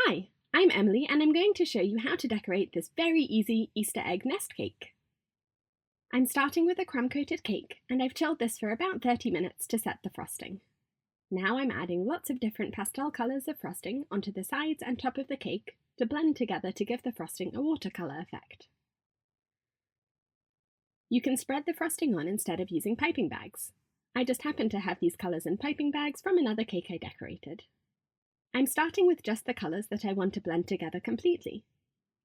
Hi, I'm Emily and I'm going to show you how to decorate this very easy Easter egg nest cake. I'm starting with a crumb-coated cake and I've chilled this for about 30 minutes to set the frosting. Now I'm adding lots of different pastel colours of frosting onto the sides and top of the cake to blend together to give the frosting a watercolour effect. You can spread the frosting on instead of using piping bags. I just happen to have these colours in piping bags from another cake I decorated. I'm starting with just the colours that I want to blend together completely.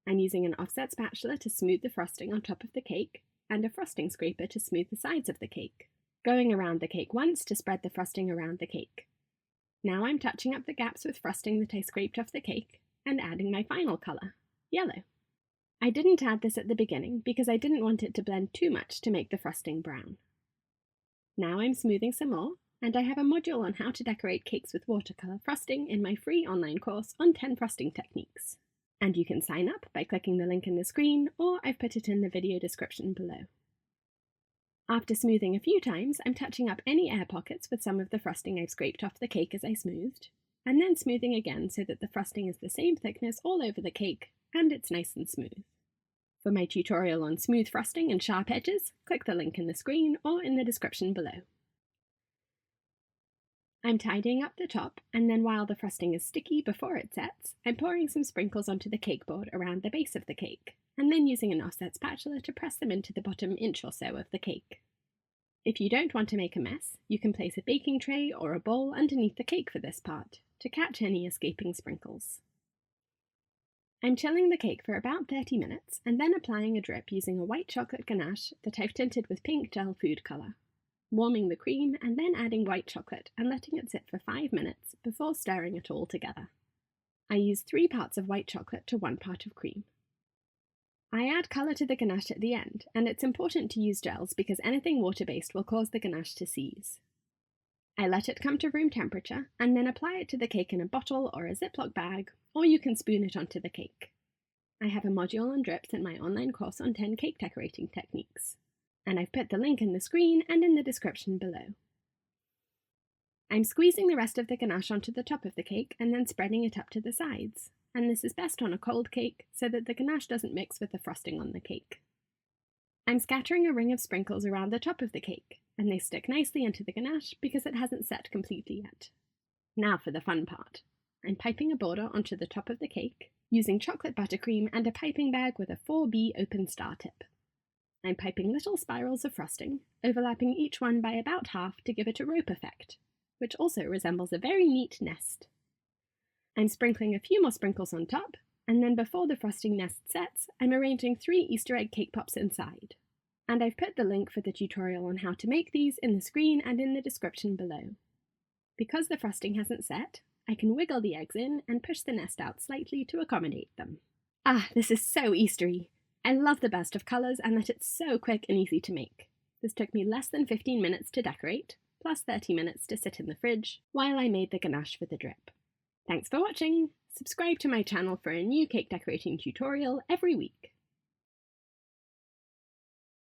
I'm using an offset spatula to smooth the frosting on top of the cake and a frosting scraper to smooth the sides of the cake, going around the cake once to spread the frosting around the cake. Now I'm touching up the gaps with frosting that I scraped off the cake and adding my final colour, yellow. I didn't add this at the beginning because I didn't want it to blend too much to make the frosting brown. Now I'm smoothing some more, and I have a module on how to decorate cakes with watercolour frosting in my free online course on 10 frosting techniques. And you can sign up by clicking the link in the screen, or I've put it in the video description below. After smoothing a few times, I'm touching up any air pockets with some of the frosting I've scraped off the cake as I smoothed, and then smoothing again so that the frosting is the same thickness all over the cake, and it's nice and smooth. For my tutorial on smooth frosting and sharp edges, click the link in the screen or in the description below. I'm tidying up the top, and then while the frosting is sticky before it sets, I'm pouring some sprinkles onto the cake board around the base of the cake, and then using an offset spatula to press them into the bottom inch or so of the cake. If you don't want to make a mess, you can place a baking tray or a bowl underneath the cake for this part, to catch any escaping sprinkles. I'm chilling the cake for about 30 minutes, and then applying a drip using a white chocolate ganache that I've tinted with pink gel food colour. Warming the cream and then adding white chocolate and letting it sit for 5 minutes before stirring it all together. I use 3 parts of white chocolate to 1 part of cream. I add colour to the ganache at the end, and it's important to use gels because anything water-based will cause the ganache to seize. I let it come to room temperature and then apply it to the cake in a bottle or a Ziploc bag, or you can spoon it onto the cake. I have a module on drips in my online course on 10 cake decorating techniques, and I've put the link in the screen and in the description below. I'm squeezing the rest of the ganache onto the top of the cake and then spreading it up to the sides, and this is best on a cold cake so that the ganache doesn't mix with the frosting on the cake. I'm scattering a ring of sprinkles around the top of the cake, and they stick nicely into the ganache because it hasn't set completely yet. Now for the fun part. I'm piping a border onto the top of the cake, using chocolate buttercream and a piping bag with a 4B open star tip. I'm piping little spirals of frosting, overlapping each one by about half to give it a rope effect, which also resembles a very neat nest. I'm sprinkling a few more sprinkles on top, and then before the frosting nest sets, I'm arranging 3 Easter egg cake pops inside. And I've put the link for the tutorial on how to make these in the screen and in the description below. Because the frosting hasn't set, I can wiggle the eggs in and push the nest out slightly to accommodate them. Ah, this is so Eastery! I love the burst of colours and that it's so quick and easy to make. This took me less than 15 minutes to decorate, plus 30 minutes to sit in the fridge, while I made the ganache for the drip. Thanks for watching! Subscribe to my channel for a new cake decorating tutorial every week.